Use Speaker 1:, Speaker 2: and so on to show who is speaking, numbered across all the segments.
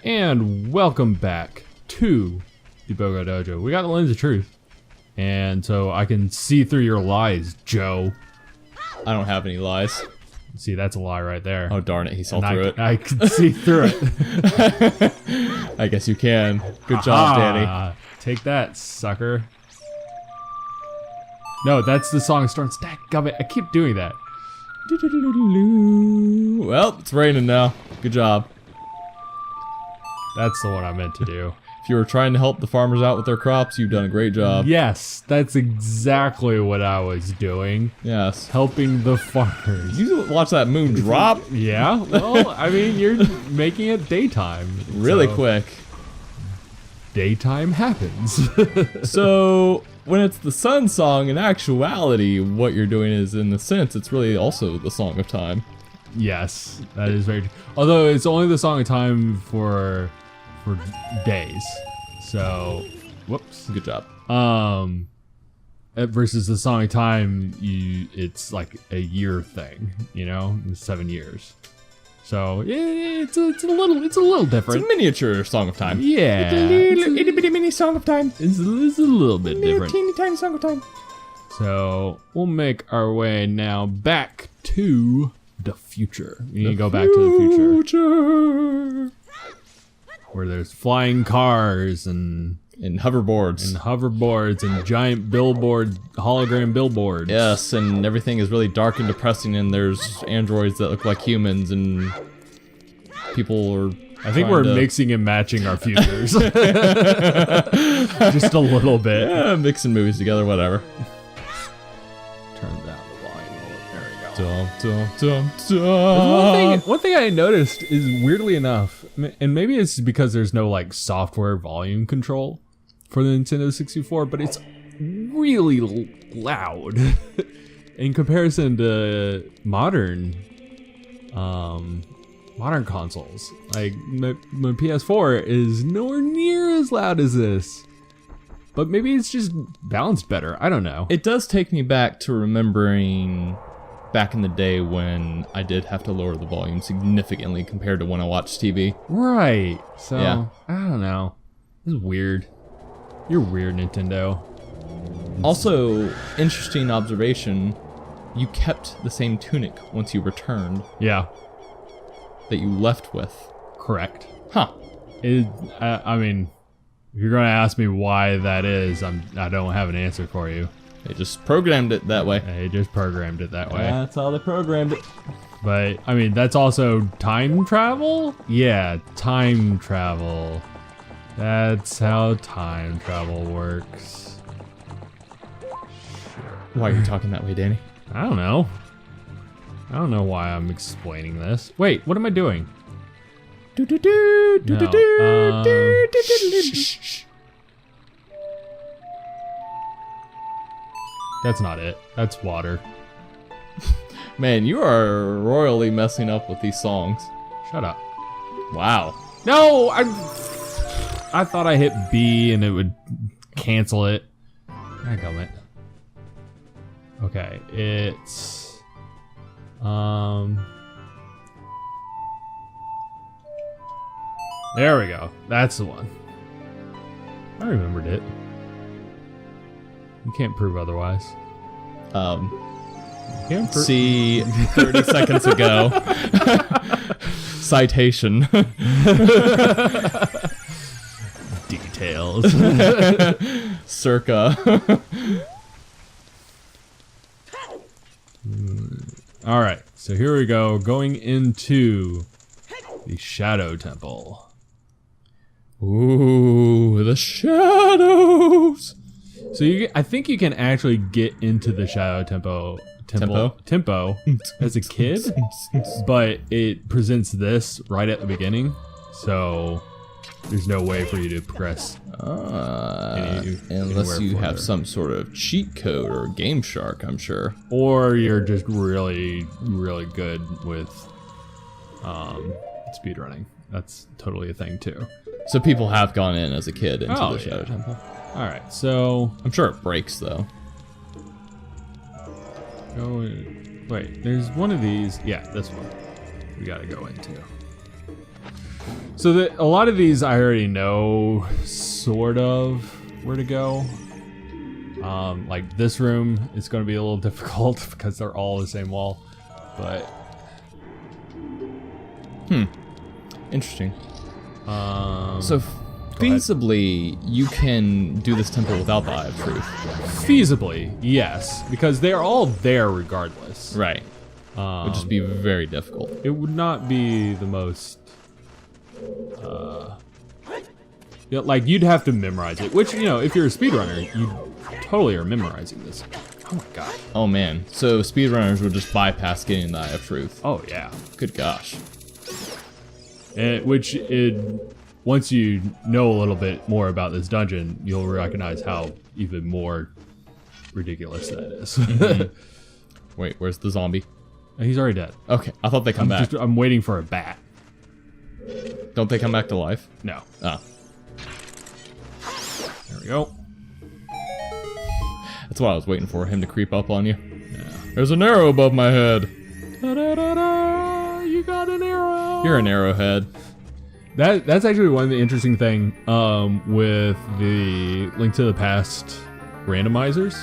Speaker 1: And welcome back to the BOGO Dojo. We got the lens of truth. And so I can see through your lies, Joe.
Speaker 2: I don't have any lies.
Speaker 1: See, that's a lie right there.
Speaker 2: Oh darn it, he saw through it.
Speaker 1: I can see through it.
Speaker 2: I guess you can. Good job, Danny.
Speaker 1: Take that, sucker. No, that's the song Storm Stack. Gummit, I keep doing that.
Speaker 2: Well, it's raining now. Good job.
Speaker 1: That's the one I meant to do.
Speaker 2: If you were trying to help the farmers out with their crops, you've done a great job.
Speaker 1: Yes, that's exactly what I was doing.
Speaker 2: Yes.
Speaker 1: Helping the farmers.
Speaker 2: You watch that moon drop
Speaker 1: Yeah, well, I mean, you're making it daytime.
Speaker 2: really
Speaker 1: so
Speaker 2: quick.
Speaker 1: Daytime happens.
Speaker 2: So, when it's the sun song, in actuality, what you're doing is, in a sense, it's really also the song of time.
Speaker 1: Yes, that is very true. Although it's only the song of time for days. So, whoops.
Speaker 2: Good job.
Speaker 1: Versus the song of time, it's like a year thing, you know, 7 years. So it's a little different.
Speaker 2: It's a miniature song of time.
Speaker 1: Yeah,
Speaker 2: It's a little itty bitty mini song of time.
Speaker 1: it's a little bit different.
Speaker 2: Teeny tiny song of time.
Speaker 1: So we'll make our way now back to the future. We need to go back to the future, where there's flying cars and
Speaker 2: hoverboards.
Speaker 1: and giant hologram billboards.
Speaker 2: Yes, and everything is really dark and depressing, and there's androids that look like humans, and people are.
Speaker 1: I think we're mixing and matching our futures. Just a little bit.
Speaker 2: Yeah, mixing movies together, whatever.
Speaker 1: Turn down the volume. There we go.
Speaker 2: Dum, dum, dum, dum.
Speaker 1: One thing I noticed is, weirdly enough, and maybe it's because there's no like software volume control for the Nintendo 64, but it's really loud in comparison to modern consoles. Like my PS4 is nowhere near as loud as this. But maybe it's just balanced better. I don't know.
Speaker 2: It does take me back to remembering back in the day when I did have to lower the volume significantly compared to when I watched TV.
Speaker 1: Right. So,
Speaker 2: Yeah.
Speaker 1: I don't know. This is weird. You're weird, Nintendo.
Speaker 2: Also, interesting observation, you kept the same tunic once you returned
Speaker 1: Yeah,
Speaker 2: that you left with.
Speaker 1: correct.
Speaker 2: Huh.
Speaker 1: I mean, if you're going to ask me why that is, I don't have an answer for you.
Speaker 2: They just programmed it that way.
Speaker 1: They just programmed it that way.
Speaker 2: That's how they programmed it.
Speaker 1: But, I mean, that's also time travel? Yeah, time travel. That's how time travel works.
Speaker 2: Why are you talking that way, Danny?
Speaker 1: I don't know. I don't know why I'm explaining this. Wait, what am I doing? No, shh. That's not it. That's water.
Speaker 2: Man, you are royally messing up with these songs.
Speaker 1: Shut up.
Speaker 2: Wow.
Speaker 1: No, I thought I hit B and it would cancel it. Dadgummit. Okay, it's there we go. That's the one. I remembered it. You can't prove otherwise. You can't prove.
Speaker 2: See, 30 seconds ago. Citation.
Speaker 1: Details.
Speaker 2: Circa.
Speaker 1: All right, so here we go, going into the Shadow Temple.
Speaker 2: Ooh, the shadows.
Speaker 1: So I think you can actually get into the Shadow Temple as a kid, but it presents this right at the beginning, so there's no way for you to progress.
Speaker 2: Unless you have some sort of cheat code or Game Shark, I'm sure.
Speaker 1: Or you're just really, really good with speedrunning. That's totally a thing too.
Speaker 2: So people have gone in as a kid into
Speaker 1: Oh,
Speaker 2: the Shadow
Speaker 1: yeah.
Speaker 2: Temple.
Speaker 1: All right, so
Speaker 2: I'm sure it breaks though.
Speaker 1: go in. Wait, there's one of these. Yeah, this one we gotta go into. So a lot of these I already know sort of where to go. Like this room is going to be a little difficult because they're all the same wall, but
Speaker 2: Interesting.
Speaker 1: So
Speaker 2: So feasibly, you can do this temple without the Eye of Truth.
Speaker 1: feasibly, yes, because they are all there regardless.
Speaker 2: Right. Would just be very difficult.
Speaker 1: It would not be the most. Yeah, like you'd have to memorize it, which if you're a speedrunner, you totally are memorizing this. Oh my god.
Speaker 2: Oh man. So speedrunners would just bypass getting the Eye of Truth.
Speaker 1: Oh yeah.
Speaker 2: Good gosh.
Speaker 1: And once you know a little bit more about this dungeon, you'll recognize how even more ridiculous that is.
Speaker 2: Wait, where's the zombie?
Speaker 1: He's already dead.
Speaker 2: Okay, I thought they come back.
Speaker 1: I'm waiting for a bat.
Speaker 2: Don't they come back to life?
Speaker 1: No.
Speaker 2: Oh.
Speaker 1: There we go.
Speaker 2: That's what I was waiting for, him to creep up on you.
Speaker 1: Yeah.
Speaker 2: There's an arrow above my head.
Speaker 1: Da-da-da-da, you got an arrow.
Speaker 2: You're an arrowhead.
Speaker 1: That's actually one of the interesting thing with the Link to the Past randomizers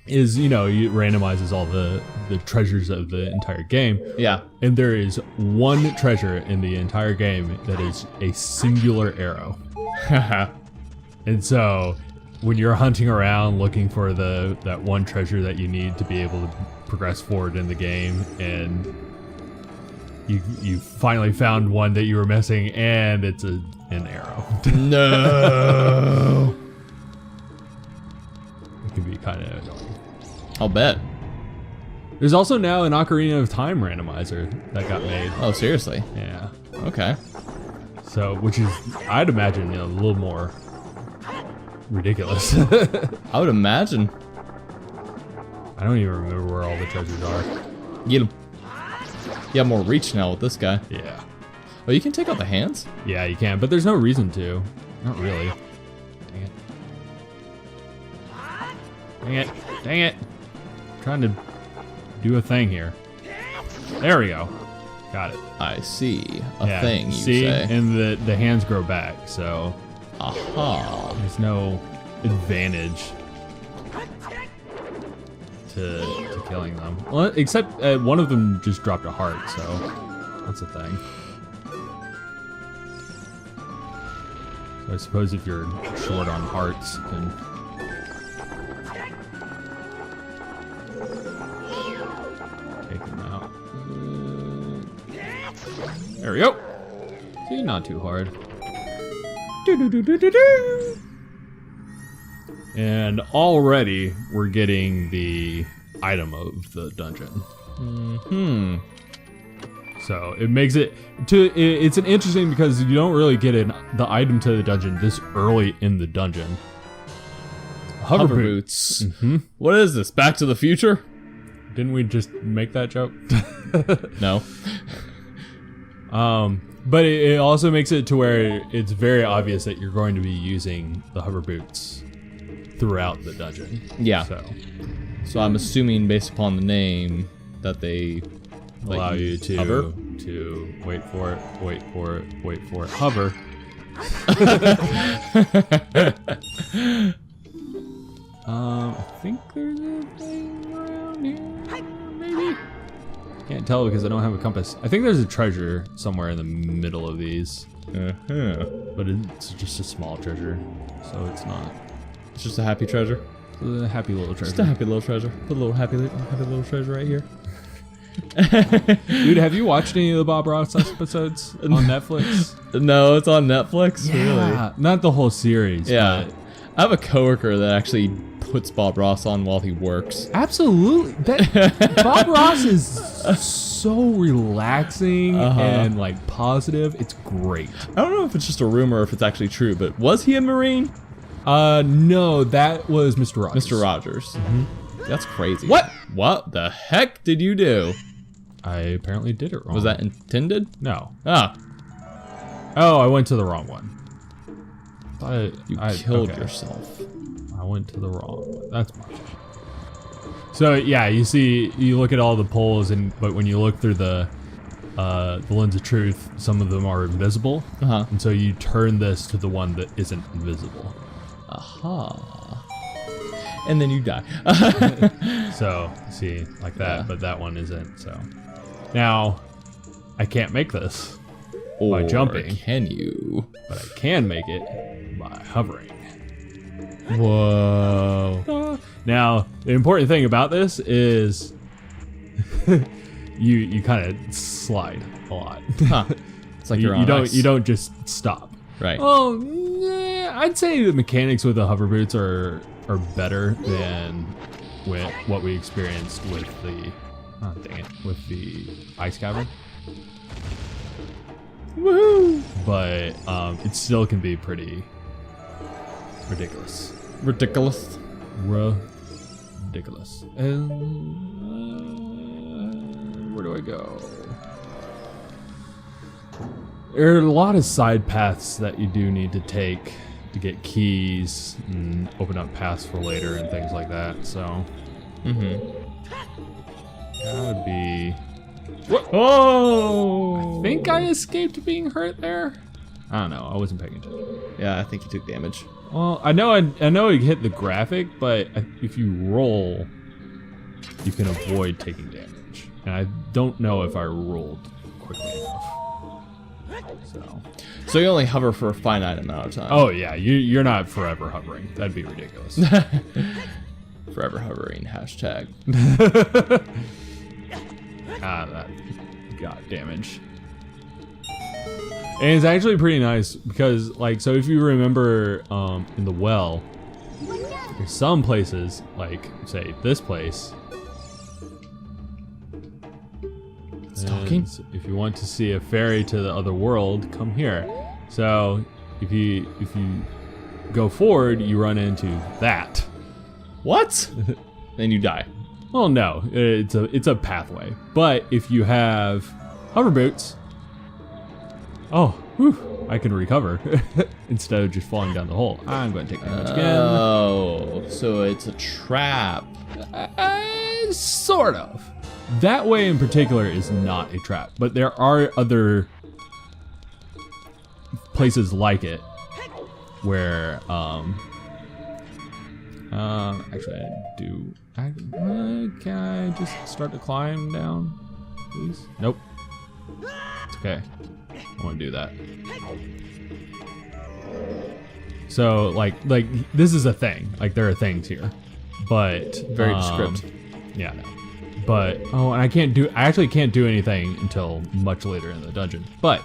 Speaker 1: is it randomizes all the treasures of the entire game.
Speaker 2: Yeah.
Speaker 1: And there is one treasure in the entire game that is a singular arrow. And so when you're hunting around looking for that one treasure that you need to be able to progress forward in the game, and you finally found one that you were missing, and it's an arrow.
Speaker 2: No.
Speaker 1: It can be kind of annoying.
Speaker 2: I'll bet.
Speaker 1: There's also now an Ocarina of Time randomizer that got made.
Speaker 2: Oh, seriously?
Speaker 1: Yeah.
Speaker 2: Okay.
Speaker 1: So, which is, I'd imagine, a little more ridiculous.
Speaker 2: I would imagine.
Speaker 1: I don't even remember where all the treasures are.
Speaker 2: Get him. You have more reach now with this guy.
Speaker 1: Yeah.
Speaker 2: Oh, you can take out the hands?
Speaker 1: Yeah, you can, but there's no reason to. Not really. Dang it. Dang it. Dang it. I'm trying to do a thing here. There we go. Got it.
Speaker 2: I see. A
Speaker 1: Yeah,
Speaker 2: thing, you
Speaker 1: see?
Speaker 2: say.
Speaker 1: And the hands grow back, so
Speaker 2: Aha.
Speaker 1: there's no advantage to killing them. Well, except one of them just dropped a heart, so that's a thing. So I suppose if you're short on hearts, you can... take them out. There we go. See, not too hard. And already we're getting the item of the dungeon. So it makes it's an interesting because you don't really get the item to the dungeon this early in the dungeon.
Speaker 2: Hover boots. What is this? Back to the Future?
Speaker 1: Didn't we just make that joke?
Speaker 2: No.
Speaker 1: But it also makes it to where it's very obvious that you're going to be using the hover boots throughout the dungeon.
Speaker 2: Yeah.
Speaker 1: So
Speaker 2: I'm assuming based upon the name that they
Speaker 1: allow you to
Speaker 2: hover?
Speaker 1: to wait for it, hover. I think there's a thing around here, maybe. Can't tell because I don't have a compass. I think there's a treasure somewhere in the middle of these, but it's just a small treasure, so it's not.
Speaker 2: It's just a happy treasure.
Speaker 1: It's a happy little treasure.
Speaker 2: Just a happy little treasure. Put a little happy little treasure right here.
Speaker 1: Dude, have you watched any of the Bob Ross episodes on Netflix?
Speaker 2: No, it's on Netflix.
Speaker 1: Yeah, not the whole series.
Speaker 2: Yeah,
Speaker 1: but
Speaker 2: I have a coworker that actually puts Bob Ross on while he works.
Speaker 1: absolutely. Bob Ross is so relaxing and like positive. It's great.
Speaker 2: I don't know if it's just a rumor or if it's actually true, but was he a Marine?
Speaker 1: No, that was Mr. Rogers.
Speaker 2: Mr. Rogers. That's crazy. What the heck did you do?
Speaker 1: I apparently did it wrong.
Speaker 2: Was that intended?
Speaker 1: No.
Speaker 2: Ah,
Speaker 1: Oh, I went to the wrong one.
Speaker 2: you killed yourself.
Speaker 1: I went to the wrong one. That's my fault. So yeah, you look at all the poles, but when you look through the the lens of truth, some of them are invisible. And so you turn this to the one that isn't invisible.
Speaker 2: And then you die.
Speaker 1: So, see, like that, but that one isn't, so. Now, I can't make this by jumping.
Speaker 2: Can you?
Speaker 1: But I can make it by hovering.
Speaker 2: Whoa.
Speaker 1: Now, the important thing about this is you kind of slide a lot.
Speaker 2: It's like you
Speaker 1: don't just stop.
Speaker 2: Right.
Speaker 1: Oh, I'd say the mechanics with the hover boots are better than with what we experienced with the with the ice cavern. Woohoo! But it still can be pretty ridiculous.
Speaker 2: Ridiculous.
Speaker 1: Ridiculous. And where do I go? There are a lot of side paths that you do need to take to get keys and open up paths for later and things like that. So, gotta be. What?
Speaker 2: Oh!
Speaker 1: I think I escaped being hurt there. I don't know. I wasn't paying attention.
Speaker 2: Yeah, I think you took damage.
Speaker 1: Well, I know it hit the graphic, but if you roll, you can avoid taking damage. And I don't know if I rolled quickly enough.
Speaker 2: So you only hover for a finite amount of time.
Speaker 1: Oh yeah, you're not forever hovering. That'd be ridiculous.
Speaker 2: Forever hovering, hashtag.
Speaker 1: That got damage. And it's actually pretty nice because, like, so if you remember in the well, there's some places, like, say, this place.
Speaker 2: It's talking?
Speaker 1: If you want to see a ferry to the other world, come here. So if you go forward, you run into that.
Speaker 2: What? Then you die.
Speaker 1: Well, no, it's a pathway. But if you have hover boots, I can recover instead of just falling down the hole. I'm going to take damage again.
Speaker 2: Oh, so it's a trap.
Speaker 1: Sort of. That way in particular is not a trap, but there are other places like it where actually can I just start to climb down, please? Nope. It's okay. I want to do that. So like this is a thing. Like there are things here, but
Speaker 2: Very descriptive.
Speaker 1: Yeah. But and I actually can't do anything until much later in the dungeon. But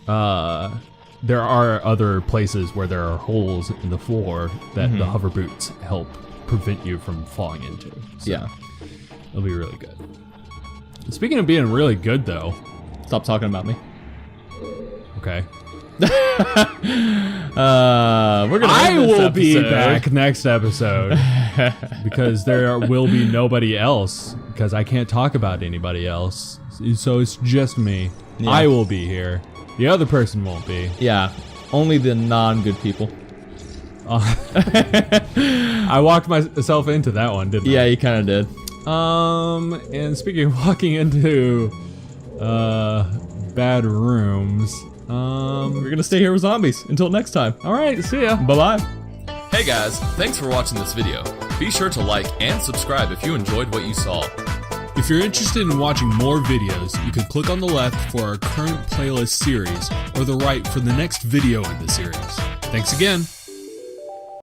Speaker 1: there are other places where there are holes in the floor that the hover boots help prevent you from falling into. So
Speaker 2: Yeah.
Speaker 1: It'll be really good. Speaking of being really good though.
Speaker 2: Stop talking about me.
Speaker 1: Okay.
Speaker 2: We're gonna
Speaker 1: I
Speaker 2: end this
Speaker 1: will be
Speaker 2: episode.
Speaker 1: back next episode because there will be nobody else because I can't talk about anybody else. So it's just me.
Speaker 2: Yeah.
Speaker 1: I will be here. The other person won't be.
Speaker 2: Yeah, only the non-good people.
Speaker 1: I walked myself into that one, didn't
Speaker 2: Yeah, you kind of did.
Speaker 1: I? And speaking of walking into bad rooms,
Speaker 2: We're gonna stay here with zombies until next time.
Speaker 1: all right, see ya.
Speaker 2: Bye-bye.
Speaker 3: Hey guys, thanks for watching this video. Be sure to like and subscribe if you enjoyed what you saw.
Speaker 1: If you're interested in watching more videos, you can click on the left for our current playlist series or the right for the next video in the series. Thanks again.